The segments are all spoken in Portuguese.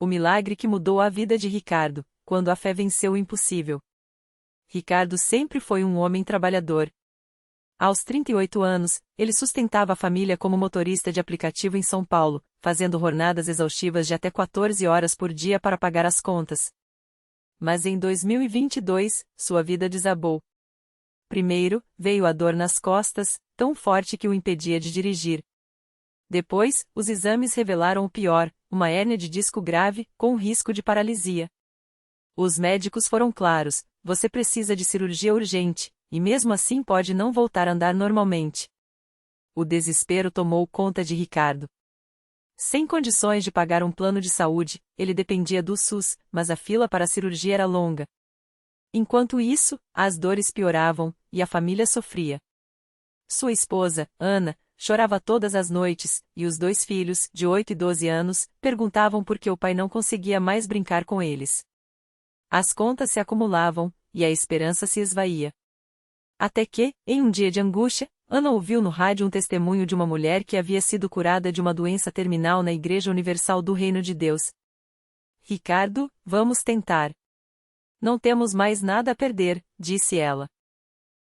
O milagre que mudou a vida de Ricardo, quando a fé venceu o impossível. Ricardo sempre foi um homem trabalhador. Aos 38 anos, ele sustentava a família como motorista de aplicativo em São Paulo, fazendo jornadas exaustivas de até 14 horas por dia para pagar as contas. Mas em 2022, sua vida desabou. Primeiro, veio a dor nas costas, tão forte que o impedia de dirigir. Depois, os exames revelaram o pior, uma hérnia de disco grave, com risco de paralisia. Os médicos foram claros: você precisa de cirurgia urgente, e mesmo assim pode não voltar a andar normalmente. O desespero tomou conta de Ricardo. Sem condições de pagar um plano de saúde, ele dependia do SUS, mas a fila para a cirurgia era longa. Enquanto isso, as dores pioravam, e a família sofria. Sua esposa, Ana, chorava todas as noites, e os dois filhos, de 8 e 12 anos, perguntavam por que o pai não conseguia mais brincar com eles. As contas se acumulavam, e a esperança se esvaía. Até que, em um dia de angústia, Ana ouviu no rádio um testemunho de uma mulher que havia sido curada de uma doença terminal na Igreja Universal do Reino de Deus. Ricardo, vamos tentar. Não temos mais nada a perder, disse ela.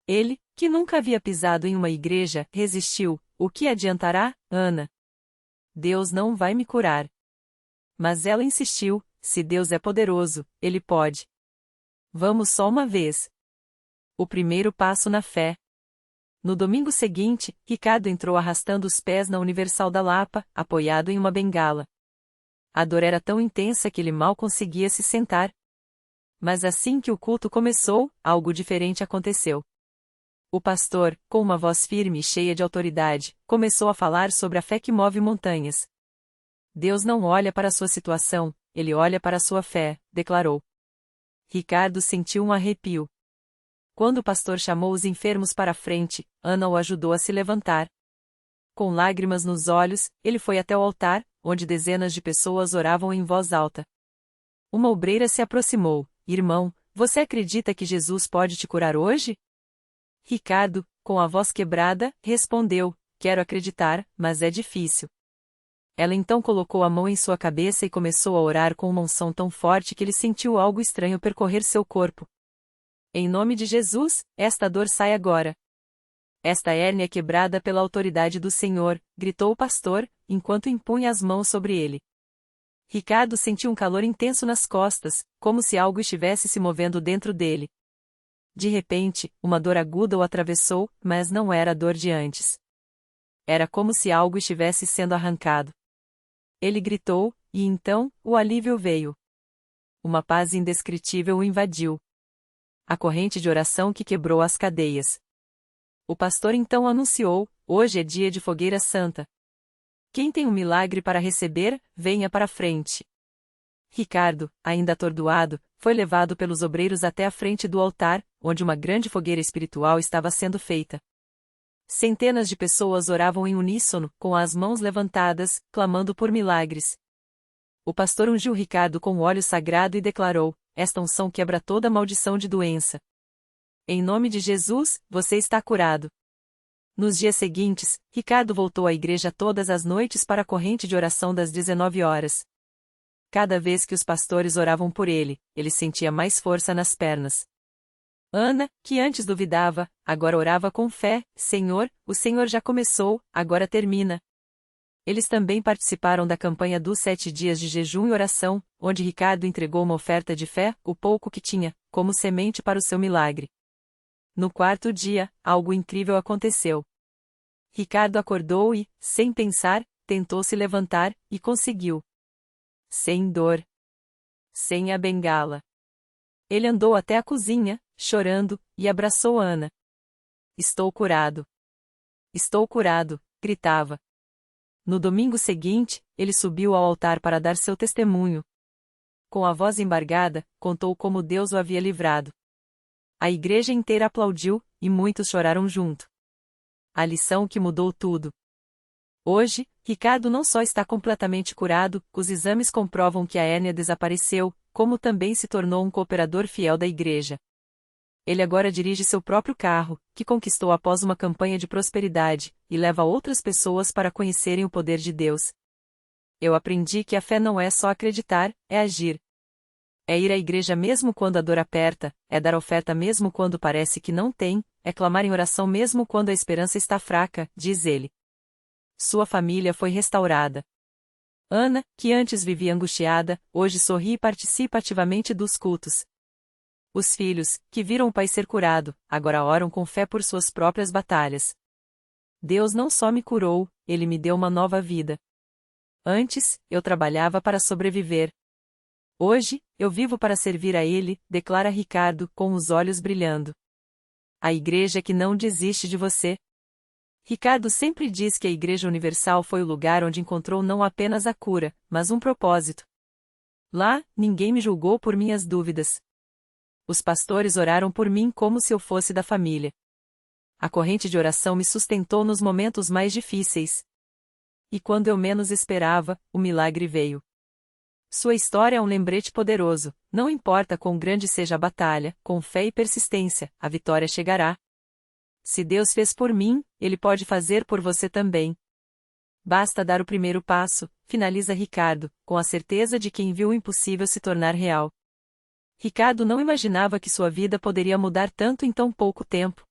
Ele, que nunca havia pisado em uma igreja, resistiu. O que adiantará, Ana? Deus não vai me curar. Mas ela insistiu: se Deus é poderoso, Ele pode. Vamos só uma vez. O primeiro passo na fé. No domingo seguinte, Ricardo entrou arrastando os pés na Universal da Lapa, apoiado em uma bengala. A dor era tão intensa que ele mal conseguia se sentar. Mas assim que o culto começou, algo diferente aconteceu. O pastor, com uma voz firme e cheia de autoridade, começou a falar sobre a fé que move montanhas. Deus não olha para a sua situação, Ele olha para a sua fé, declarou. Ricardo sentiu um arrepio. Quando o pastor chamou os enfermos para a frente, Ana o ajudou a se levantar. Com lágrimas nos olhos, ele foi até o altar, onde dezenas de pessoas oravam em voz alta. Uma obreira se aproximou. Irmão, você acredita que Jesus pode te curar hoje? Ricardo, com a voz quebrada, respondeu: quero acreditar, mas é difícil. Ela então colocou a mão em sua cabeça e começou a orar com uma unção tão forte que ele sentiu algo estranho percorrer seu corpo. Em nome de Jesus, esta dor sai agora. Esta hérnia é quebrada pela autoridade do Senhor, gritou o pastor, enquanto impunha as mãos sobre ele. Ricardo sentiu um calor intenso nas costas, como se algo estivesse se movendo dentro dele. De repente, uma dor aguda o atravessou, mas não era a dor de antes. Era como se algo estivesse sendo arrancado. Ele gritou, e então, o alívio veio. Uma paz indescritível o invadiu. A corrente de oração que quebrou as cadeias. O pastor então anunciou: hoje é dia de fogueira santa. Quem tem um milagre para receber, venha para a frente. Ricardo, ainda atordoado, foi levado pelos obreiros até a frente do altar, onde uma grande fogueira espiritual estava sendo feita. Centenas de pessoas oravam em uníssono, com as mãos levantadas, clamando por milagres. O pastor ungiu Ricardo com o óleo sagrado e declarou: esta unção quebra toda maldição de doença. Em nome de Jesus, você está curado. Nos dias seguintes, Ricardo voltou à igreja todas as noites para a corrente de oração das 19 horas. Cada vez que os pastores oravam por ele, ele sentia mais força nas pernas. Ana, que antes duvidava, agora orava com fé: Senhor, o Senhor já começou, agora termina. Eles também participaram da campanha dos 7 dias de jejum e oração, onde Ricardo entregou uma oferta de fé, o pouco que tinha, como semente para o seu milagre. No 4º dia, algo incrível aconteceu. Ricardo acordou e, sem pensar, tentou se levantar, e conseguiu. Sem dor. Sem a bengala. Ele andou até a cozinha, chorando, e abraçou Ana. Estou curado. Estou curado, gritava. No domingo seguinte, ele subiu ao altar para dar seu testemunho. Com a voz embargada, contou como Deus o havia livrado. A igreja inteira aplaudiu, e muitos choraram junto. A lição que mudou tudo. Hoje, Ricardo não só está completamente curado, os exames comprovam que a hérnia desapareceu, como também se tornou um cooperador fiel da igreja. Ele agora dirige seu próprio carro, que conquistou após uma campanha de prosperidade, e leva outras pessoas para conhecerem o poder de Deus. Eu aprendi que a fé não é só acreditar, é agir. É ir à igreja mesmo quando a dor aperta, é dar oferta mesmo quando parece que não tem, é clamar em oração mesmo quando a esperança está fraca, diz ele. Sua família foi restaurada. Ana, que antes vivia angustiada, hoje sorri e participa ativamente dos cultos. Os filhos, que viram o pai ser curado, agora oram com fé por suas próprias batalhas. Deus não só me curou, ele me deu uma nova vida. Antes, eu trabalhava para sobreviver. Hoje, eu vivo para servir a ele, declara Ricardo, com os olhos brilhando. A igreja que não desiste de você. Ricardo sempre diz que a Igreja Universal foi o lugar onde encontrou não apenas a cura, mas um propósito. Lá, ninguém me julgou por minhas dúvidas. Os pastores oraram por mim como se eu fosse da família. A corrente de oração me sustentou nos momentos mais difíceis. E quando eu menos esperava, o milagre veio. Sua história é um lembrete poderoso, não importa quão grande seja a batalha, com fé e persistência, a vitória chegará. Se Deus fez por mim, Ele pode fazer por você também. Basta dar o primeiro passo, finaliza Ricardo, com a certeza de quem viu o impossível se tornar real. Ricardo não imaginava que sua vida poderia mudar tanto em tão pouco tempo.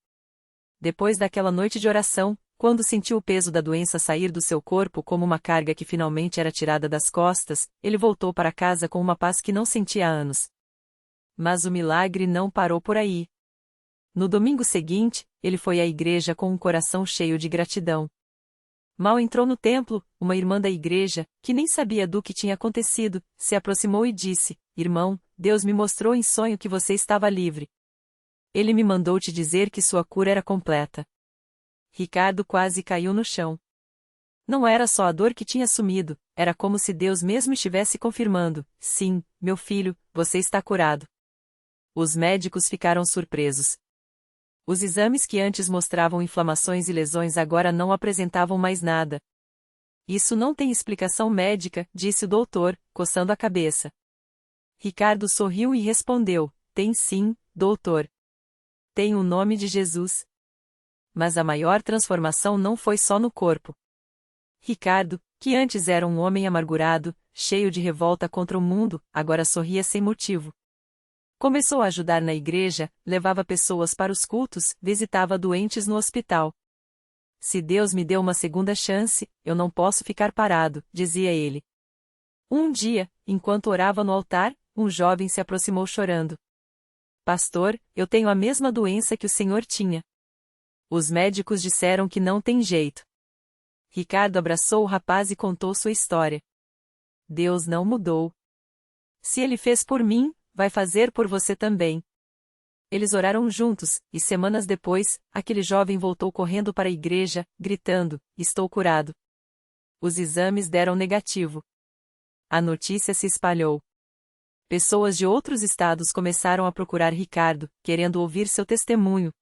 Depois daquela noite de oração, quando sentiu o peso da doença sair do seu corpo como uma carga que finalmente era tirada das costas, ele voltou para casa com uma paz que não sentia há anos. Mas o milagre não parou por aí. No domingo seguinte, ele foi à igreja com um coração cheio de gratidão. Mal entrou no templo, uma irmã da igreja, que nem sabia do que tinha acontecido, se aproximou e disse: "Irmão, Deus me mostrou em sonho que você estava livre. Ele me mandou te dizer que sua cura era completa." Ricardo quase caiu no chão. Não era só a dor que tinha sumido, era como se Deus mesmo estivesse confirmando: "Sim, meu filho, você está curado." Os médicos ficaram surpresos. Os exames que antes mostravam inflamações e lesões agora não apresentavam mais nada. "Isso não tem explicação médica", disse o doutor, coçando a cabeça. Ricardo sorriu e respondeu: "Tem sim, doutor. Tem o nome de Jesus." Mas a maior transformação não foi só no corpo. Ricardo, que antes era um homem amargurado, cheio de revolta contra o mundo, agora sorria sem motivo. Começou a ajudar na igreja, levava pessoas para os cultos, visitava doentes no hospital. "Se Deus me deu uma segunda chance, eu não posso ficar parado", dizia ele. Um dia, enquanto orava no altar, um jovem se aproximou chorando. "Pastor, eu tenho a mesma doença que o senhor tinha. Os médicos disseram que não tem jeito." Ricardo abraçou o rapaz e contou sua história. "Deus não mudou. Se ele fez por mim, vai fazer por você também." Eles oraram juntos, e semanas depois, aquele jovem voltou correndo para a igreja, gritando: "Estou curado." Os exames deram negativo. A notícia se espalhou. Pessoas de outros estados começaram a procurar Ricardo, querendo ouvir seu testemunho.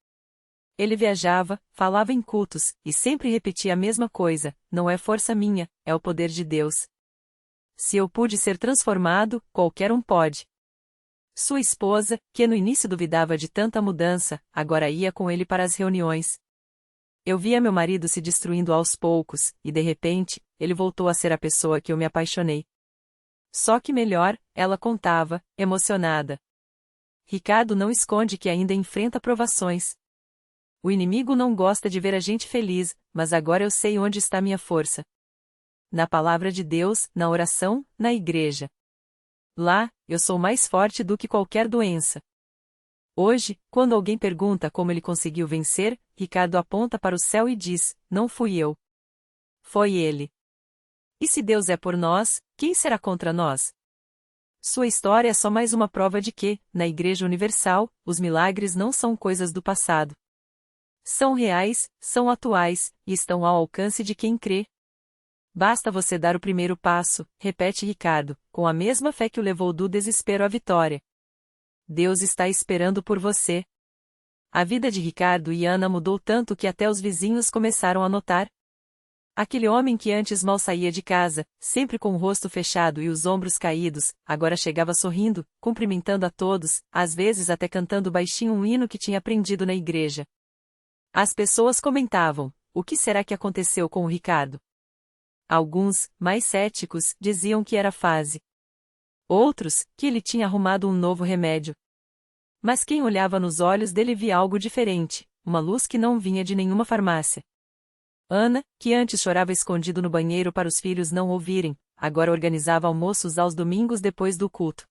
Ele viajava, falava em cultos, e sempre repetia a mesma coisa: "Não é força minha, é o poder de Deus. Se eu pude ser transformado, qualquer um pode." Sua esposa, que no início duvidava de tanta mudança, agora ia com ele para as reuniões. "Eu via meu marido se destruindo aos poucos, e de repente, ele voltou a ser a pessoa que eu me apaixonei." Só que melhor, ela contava, emocionada. Ricardo não esconde que ainda enfrenta provações. "O inimigo não gosta de ver a gente feliz, mas agora eu sei onde está minha força. Na palavra de Deus, na oração, na igreja. Lá, eu sou mais forte do que qualquer doença." Hoje, quando alguém pergunta como ele conseguiu vencer, Ricardo aponta para o céu e diz: "Não fui eu. Foi ele." E se Deus é por nós, quem será contra nós? Sua história é só mais uma prova de que, na Igreja Universal, os milagres não são coisas do passado. São reais, são atuais, e estão ao alcance de quem crê. Basta você dar o primeiro passo, repete Ricardo, com a mesma fé que o levou do desespero à vitória. Deus está esperando por você. A vida de Ricardo e Ana mudou tanto que até os vizinhos começaram a notar. Aquele homem que antes mal saía de casa, sempre com o rosto fechado e os ombros caídos, agora chegava sorrindo, cumprimentando a todos, às vezes até cantando baixinho um hino que tinha aprendido na igreja. As pessoas comentavam: "O que será que aconteceu com o Ricardo?" Alguns, mais céticos, diziam que era fase. Outros, que ele tinha arrumado um novo remédio. Mas quem olhava nos olhos dele via algo diferente, uma luz que não vinha de nenhuma farmácia. Ana, que antes chorava escondido no banheiro para os filhos não ouvirem, agora organizava almoços aos domingos depois do culto.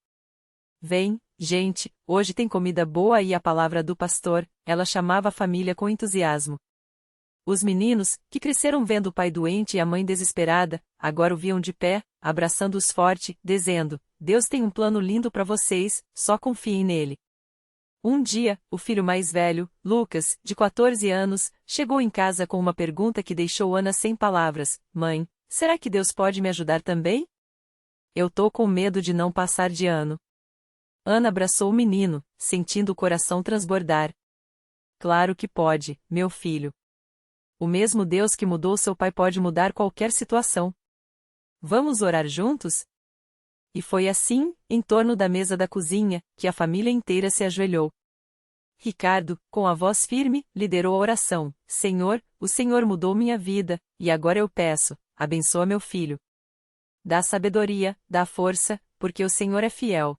Vem, gente, hoje tem comida boa e a palavra do pastor, ela chamava a família com entusiasmo. Os meninos, que cresceram vendo o pai doente e a mãe desesperada, agora o viam de pé, abraçando-os forte, dizendo: Deus tem um plano lindo para vocês, só confiem nele. Um dia, o filho mais velho, Lucas, de 14 anos, chegou em casa com uma pergunta que deixou Ana sem palavras: Mãe, será que Deus pode me ajudar também? Eu tô com medo de não passar de ano. Ana abraçou o menino, sentindo o coração transbordar. Claro que pode, meu filho. O mesmo Deus que mudou seu pai pode mudar qualquer situação. Vamos orar juntos? E foi assim, em torno da mesa da cozinha, que a família inteira se ajoelhou. Ricardo, com a voz firme, liderou a oração: Senhor, o Senhor mudou minha vida, e agora eu peço, abençoa meu filho. Dá sabedoria, dá força, porque o Senhor é fiel.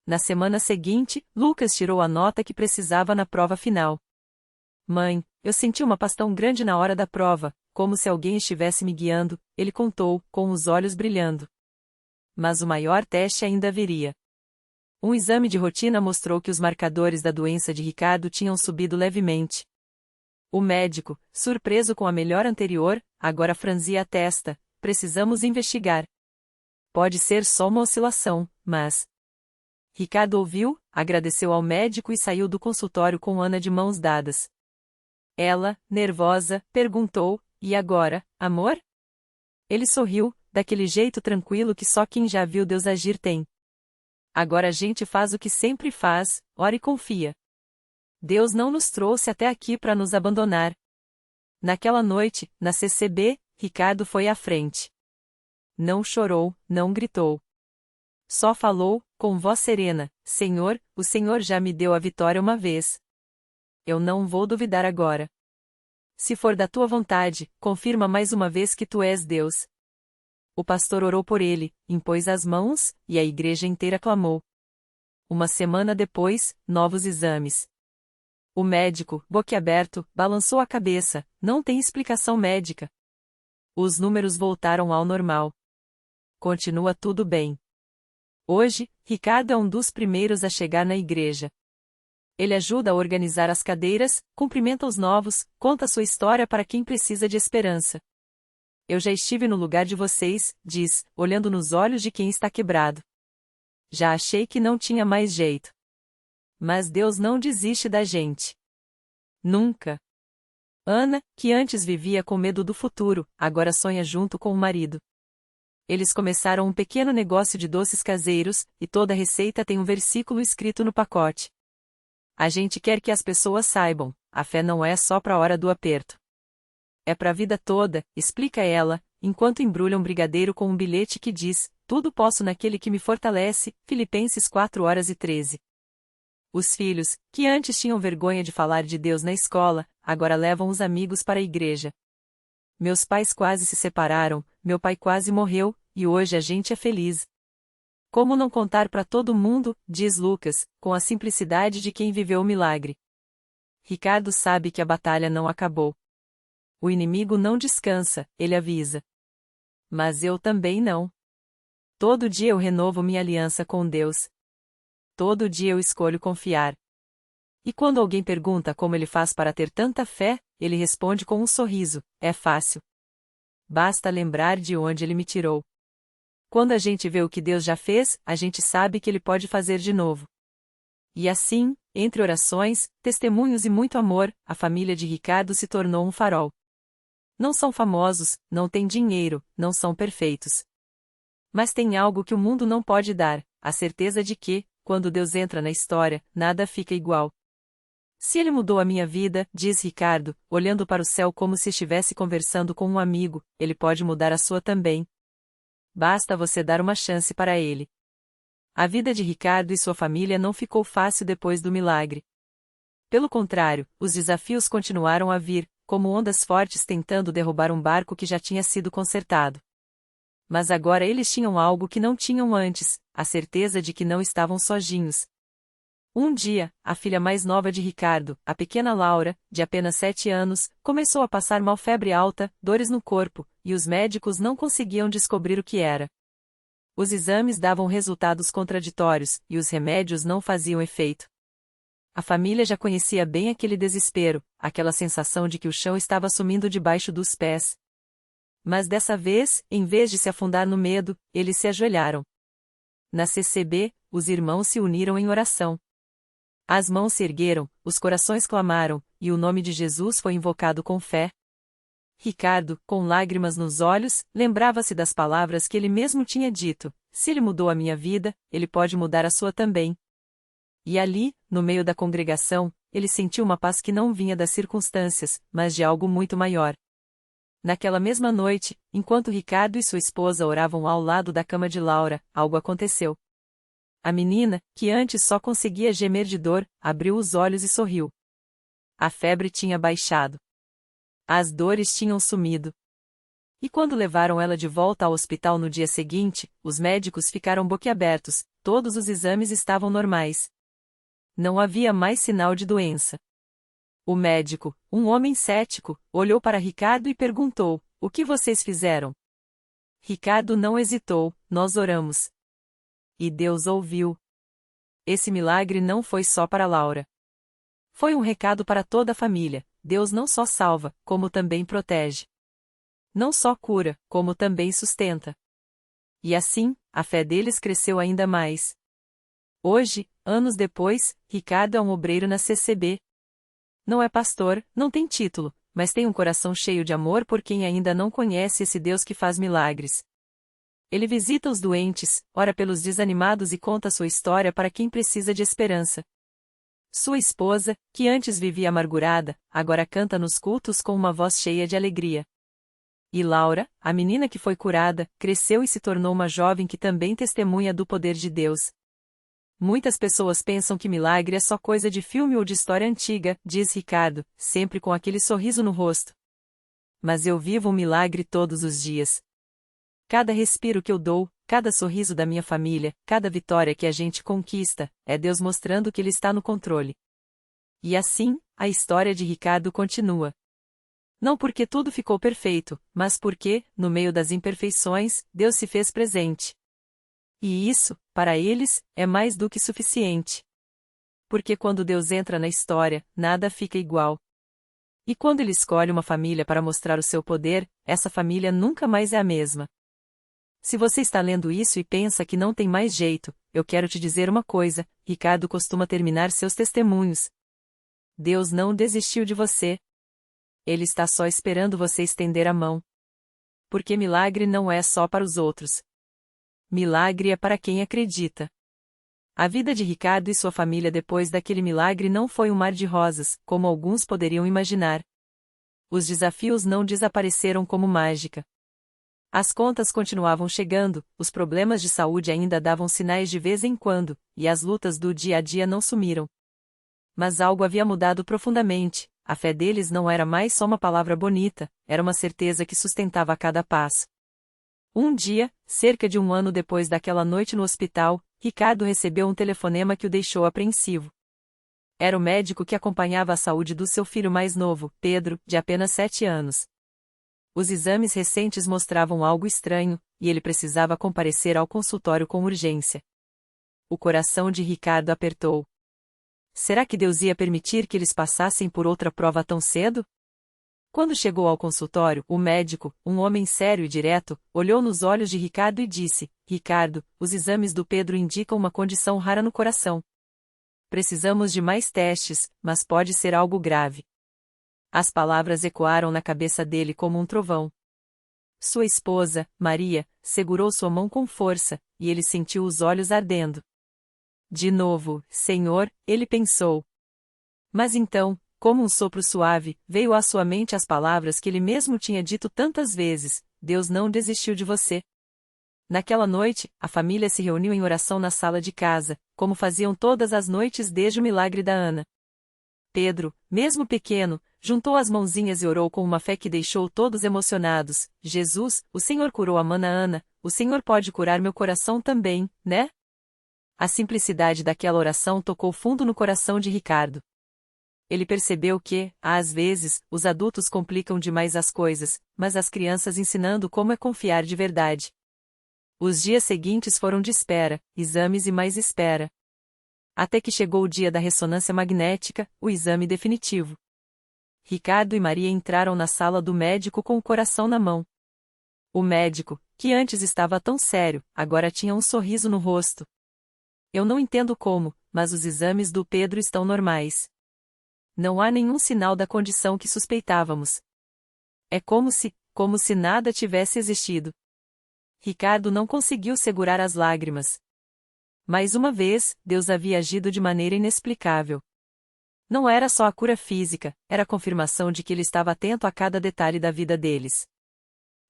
Na semana seguinte, Lucas tirou a nota que precisava na prova final. Mãe, eu senti uma paz tão grande na hora da prova, como se alguém estivesse me guiando, ele contou, com os olhos brilhando. Mas o maior teste ainda viria. Um exame de rotina mostrou que os marcadores da doença de Ricardo tinham subido levemente. O médico, surpreso com a melhora anterior, agora franzia a testa: precisamos investigar. Pode ser só uma oscilação, mas... Ricardo ouviu, agradeceu ao médico e saiu do consultório com Ana de mãos dadas. Ela, nervosa, perguntou: e agora, amor? Ele sorriu, daquele jeito tranquilo que só quem já viu Deus agir tem. Agora a gente faz o que sempre faz, ora e confia. Deus não nos trouxe até aqui para nos abandonar. Naquela noite, na CCB, Ricardo foi à frente. Não chorou, não gritou. Só falou, com voz serena: Senhor, o Senhor já me deu a vitória uma vez. Eu não vou duvidar agora. Se for da tua vontade, confirma mais uma vez que tu és Deus. O pastor orou por ele, impôs as mãos, e a igreja inteira clamou. Uma semana depois, novos exames. O médico, boquiaberto, balançou a cabeça: não tem explicação médica. Os números voltaram ao normal. Continua tudo bem. Hoje, Ricardo é um dos primeiros a chegar na igreja. Ele ajuda a organizar as cadeiras, cumprimenta os novos, conta sua história para quem precisa de esperança. Eu já estive no lugar de vocês, diz, olhando nos olhos de quem está quebrado. Já achei que não tinha mais jeito. Mas Deus não desiste da gente. Nunca. Ana, que antes vivia com medo do futuro, agora sonha junto com o marido. Eles começaram um pequeno negócio de doces caseiros, e toda receita tem um versículo escrito no pacote. A gente quer que as pessoas saibam: a fé não é só para a hora do aperto. É para a vida toda, explica ela, enquanto embrulha um brigadeiro com um bilhete que diz: tudo posso naquele que me fortalece, Filipenses 4:13. Os filhos, que antes tinham vergonha de falar de Deus na escola, agora levam os amigos para a igreja. Meus pais quase se separaram, meu pai quase morreu, e hoje a gente é feliz. Como não contar para todo mundo, diz Lucas, com a simplicidade de quem viveu o milagre. Ricardo sabe que a batalha não acabou. O inimigo não descansa, ele avisa. Mas eu também não. Todo dia eu renovo minha aliança com Deus. Todo dia eu escolho confiar. E quando alguém pergunta como ele faz para ter tanta fé, ele responde com um sorriso: é fácil. Basta lembrar de onde ele me tirou. Quando a gente vê o que Deus já fez, a gente sabe que ele pode fazer de novo. E assim, entre orações, testemunhos e muito amor, a família de Ricardo se tornou um farol. Não são famosos, não têm dinheiro, não são perfeitos. Mas tem algo que o mundo não pode dar: a certeza de que, quando Deus entra na história, nada fica igual. Se ele mudou a minha vida, diz Ricardo, olhando para o céu como se estivesse conversando com um amigo, ele pode mudar a sua também. Basta você dar uma chance para ele. A vida de Ricardo e sua família não ficou fácil depois do milagre. Pelo contrário, os desafios continuaram a vir, como ondas fortes tentando derrubar um barco que já tinha sido consertado. Mas agora eles tinham algo que não tinham antes, a certeza de que não estavam sozinhos. Um dia, a filha mais nova de Ricardo, a pequena Laura, de apenas 7 anos, começou a passar mal, febre alta, dores no corpo, e os médicos não conseguiam descobrir o que era. Os exames davam resultados contraditórios, e os remédios não faziam efeito. A família já conhecia bem aquele desespero, aquela sensação de que o chão estava sumindo debaixo dos pés. Mas dessa vez, em vez de se afundar no medo, eles se ajoelharam. Na CCB, os irmãos se uniram em oração. As mãos se ergueram, os corações clamaram, e o nome de Jesus foi invocado com fé. Ricardo, com lágrimas nos olhos, lembrava-se das palavras que ele mesmo tinha dito: se ele mudou a minha vida, ele pode mudar a sua também. E ali, no meio da congregação, ele sentiu uma paz que não vinha das circunstâncias, mas de algo muito maior. Naquela mesma noite, enquanto Ricardo e sua esposa oravam ao lado da cama de Laura, algo aconteceu. A menina, que antes só conseguia gemer de dor, abriu os olhos e sorriu. A febre tinha baixado. As dores tinham sumido. E quando levaram ela de volta ao hospital no dia seguinte, os médicos ficaram boquiabertos, todos os exames estavam normais. Não havia mais sinal de doença. O médico, um homem cético, olhou para Ricardo e perguntou: o que vocês fizeram? Ricardo não hesitou: nós oramos. E Deus ouviu. Esse milagre não foi só para Laura. Foi um recado para toda a família: Deus não só salva, como também protege. Não só cura, como também sustenta. E assim, a fé deles cresceu ainda mais. Hoje, anos depois, Ricardo é um obreiro na CCB. Não é pastor, não tem título, mas tem um coração cheio de amor por quem ainda não conhece esse Deus que faz milagres. Ele visita os doentes, ora pelos desanimados e conta sua história para quem precisa de esperança. Sua esposa, que antes vivia amargurada, agora canta nos cultos com uma voz cheia de alegria. E Laura, a menina que foi curada, cresceu e se tornou uma jovem que também testemunha do poder de Deus. Muitas pessoas pensam que milagre é só coisa de filme ou de história antiga, diz Ricardo, sempre com aquele sorriso no rosto. Mas eu vivo um milagre todos os dias. Cada respiro que eu dou, cada sorriso da minha família, cada vitória que a gente conquista, é Deus mostrando que Ele está no controle. E assim, a história de Ricardo continua. Não porque tudo ficou perfeito, mas porque, no meio das imperfeições, Deus se fez presente. E isso, para eles, é mais do que suficiente. Porque quando Deus entra na história, nada fica igual. E quando Ele escolhe uma família para mostrar o seu poder, essa família nunca mais é a mesma. Se você está lendo isso e pensa que não tem mais jeito, eu quero te dizer uma coisa: Ricardo costuma terminar seus testemunhos. Deus não desistiu de você. Ele está só esperando você estender a mão. Porque milagre não é só para os outros. Milagre é para quem acredita. A vida de Ricardo e sua família depois daquele milagre não foi um mar de rosas, como alguns poderiam imaginar. Os desafios não desapareceram como mágica. As contas continuavam chegando, os problemas de saúde ainda davam sinais de vez em quando, e as lutas do dia a dia não sumiram. Mas algo havia mudado profundamente: a fé deles não era mais só uma palavra bonita, era uma certeza que sustentava a cada passo. Um dia, cerca de um ano depois daquela noite no hospital, Ricardo recebeu um telefonema que o deixou apreensivo. Era o médico que acompanhava a saúde do seu filho mais novo, Pedro, de apenas 7 anos. Os exames recentes mostravam algo estranho, e ele precisava comparecer ao consultório com urgência. O coração de Ricardo apertou. Será que Deus ia permitir que eles passassem por outra prova tão cedo? Quando chegou ao consultório, o médico, um homem sério e direto, olhou nos olhos de Ricardo e disse: Ricardo, os exames do Pedro indicam uma condição rara no coração. Precisamos de mais testes, mas pode ser algo grave. As palavras ecoaram na cabeça dele como um trovão. Sua esposa, Maria, segurou sua mão com força, e ele sentiu os olhos ardendo. De novo, Senhor, ele pensou. Mas então, como um sopro suave, veio à sua mente as palavras que ele mesmo tinha dito tantas vezes: Deus não desistiu de você. Naquela noite, a família se reuniu em oração na sala de casa, como faziam todas as noites desde o milagre da Ana. Pedro, mesmo pequeno, juntou as mãozinhas e orou com uma fé que deixou todos emocionados. Jesus, o Senhor curou a mana Ana, o Senhor pode curar meu coração também, né? A simplicidade daquela oração tocou fundo no coração de Ricardo. Ele percebeu que, às vezes, os adultos complicam demais as coisas, mas as crianças ensinando como é confiar de verdade. Os dias seguintes foram de espera, exames e mais espera. Até que chegou o dia da ressonância magnética, o exame definitivo. Ricardo e Maria entraram na sala do médico com o coração na mão. O médico, que antes estava tão sério, agora tinha um sorriso no rosto. Eu não entendo como, mas os exames do Pedro estão normais. Não há nenhum sinal da condição que suspeitávamos. É como se nada tivesse existido. Ricardo não conseguiu segurar as lágrimas. Mais uma vez, Deus havia agido de maneira inexplicável. Não era só a cura física, era a confirmação de que ele estava atento a cada detalhe da vida deles.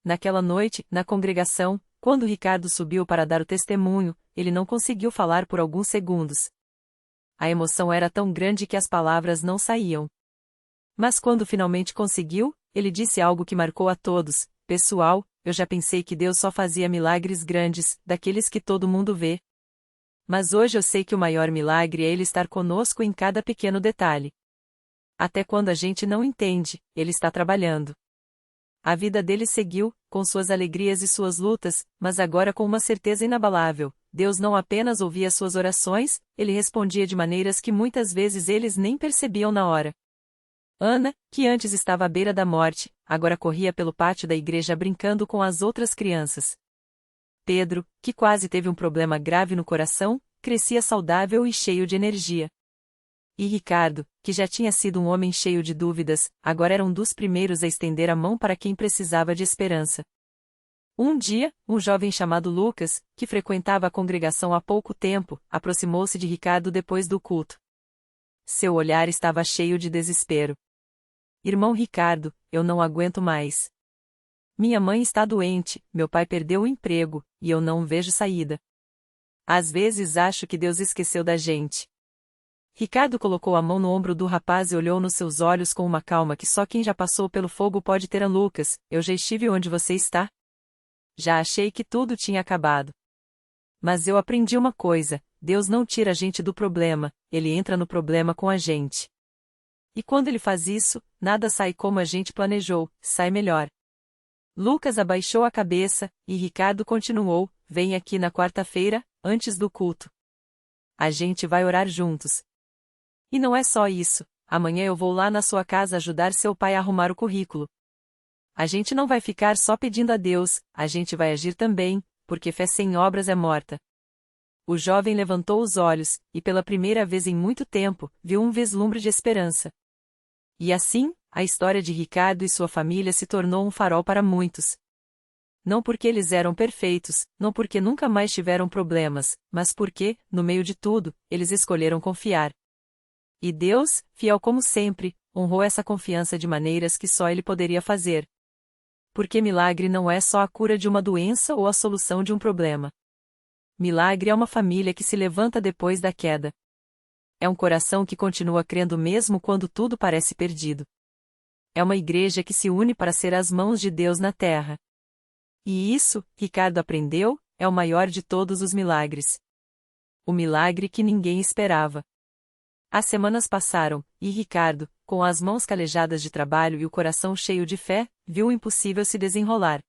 Naquela noite, na congregação, quando Ricardo subiu para dar o testemunho, ele não conseguiu falar por alguns segundos. A emoção era tão grande que as palavras não saíam. Mas quando finalmente conseguiu, ele disse algo que marcou a todos: pessoal, eu já pensei que Deus só fazia milagres grandes, daqueles que todo mundo vê. Mas hoje eu sei que o maior milagre é Ele estar conosco em cada pequeno detalhe. Até quando a gente não entende, Ele está trabalhando. A vida dele seguiu, com suas alegrias e suas lutas, mas agora com uma certeza inabalável: Deus não apenas ouvia suas orações, Ele respondia de maneiras que muitas vezes eles nem percebiam na hora. Ana, que antes estava à beira da morte, agora corria pelo pátio da igreja brincando com as outras crianças. Pedro, que quase teve um problema grave no coração, crescia saudável e cheio de energia. E Ricardo, que já tinha sido um homem cheio de dúvidas, agora era um dos primeiros a estender a mão para quem precisava de esperança. Um dia, um jovem chamado Lucas, que frequentava a congregação há pouco tempo, aproximou-se de Ricardo depois do culto. Seu olhar estava cheio de desespero. Irmão Ricardo, eu não aguento mais. Minha mãe está doente, meu pai perdeu o emprego, e eu não vejo saída. Às vezes acho que Deus esqueceu da gente. Ricardo colocou a mão no ombro do rapaz e olhou nos seus olhos com uma calma que só quem já passou pelo fogo pode ter. Lucas, eu já estive onde você está. Já achei que tudo tinha acabado. Mas eu aprendi uma coisa: Deus não tira a gente do problema, Ele entra no problema com a gente. E quando Ele faz isso, nada sai como a gente planejou, sai melhor. Lucas abaixou a cabeça, e Ricardo continuou: vem aqui na quarta-feira, antes do culto. A gente vai orar juntos. E não é só isso, amanhã eu vou lá na sua casa ajudar seu pai a arrumar o currículo. A gente não vai ficar só pedindo a Deus, a gente vai agir também, porque fé sem obras é morta. O jovem levantou os olhos, e pela primeira vez em muito tempo, viu um vislumbre de esperança. E assim, a história de Ricardo e sua família se tornou um farol para muitos. Não porque eles eram perfeitos, não porque nunca mais tiveram problemas, mas porque, no meio de tudo, eles escolheram confiar. E Deus, fiel como sempre, honrou essa confiança de maneiras que só Ele poderia fazer. Porque milagre não é só a cura de uma doença ou a solução de um problema. Milagre é uma família que se levanta depois da queda. É um coração que continua crendo mesmo quando tudo parece perdido. É uma igreja que se une para ser as mãos de Deus na terra. E isso, Ricardo aprendeu, é o maior de todos os milagres. O milagre que ninguém esperava. As semanas passaram, e Ricardo, com as mãos calejadas de trabalho e o coração cheio de fé, viu o impossível se desenrolar.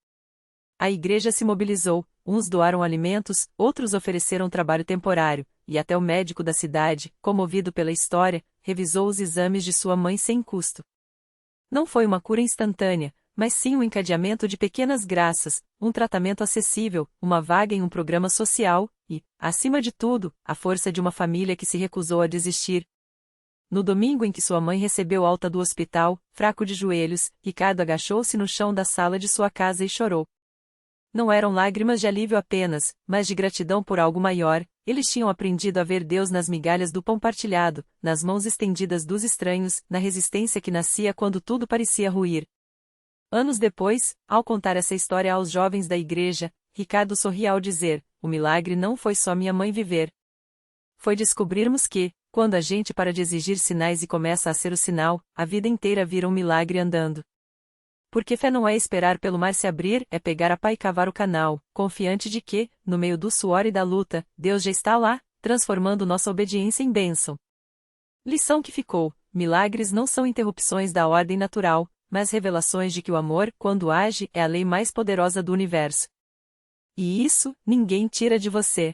A igreja se mobilizou, uns doaram alimentos, outros ofereceram trabalho temporário, e até o médico da cidade, comovido pela história, revisou os exames de sua mãe sem custo. Não foi uma cura instantânea, mas sim um encadeamento de pequenas graças, um tratamento acessível, uma vaga em um programa social, e, acima de tudo, a força de uma família que se recusou a desistir. No domingo em que sua mãe recebeu alta do hospital, fraco de joelhos, Ricardo agachou-se no chão da sala de sua casa e chorou. Não eram lágrimas de alívio apenas, mas de gratidão por algo maior. Eles tinham aprendido a ver Deus nas migalhas do pão partilhado, nas mãos estendidas dos estranhos, na resistência que nascia quando tudo parecia ruir. Anos depois, ao contar essa história aos jovens da igreja, Ricardo sorria ao dizer: o milagre não foi só minha mãe viver. foi descobrirmos que, quando a gente para de exigir sinais e começa a ser o sinal, a vida inteira vira um milagre andando. Porque fé não é esperar pelo mar se abrir, é pegar a pá e cavar o canal, confiante de que, no meio do suor e da luta, Deus já está lá, transformando nossa obediência em bênção. Lição que ficou: milagres não são interrupções da ordem natural, mas revelações de que o amor, quando age, é a lei mais poderosa do universo. E isso, ninguém tira de você.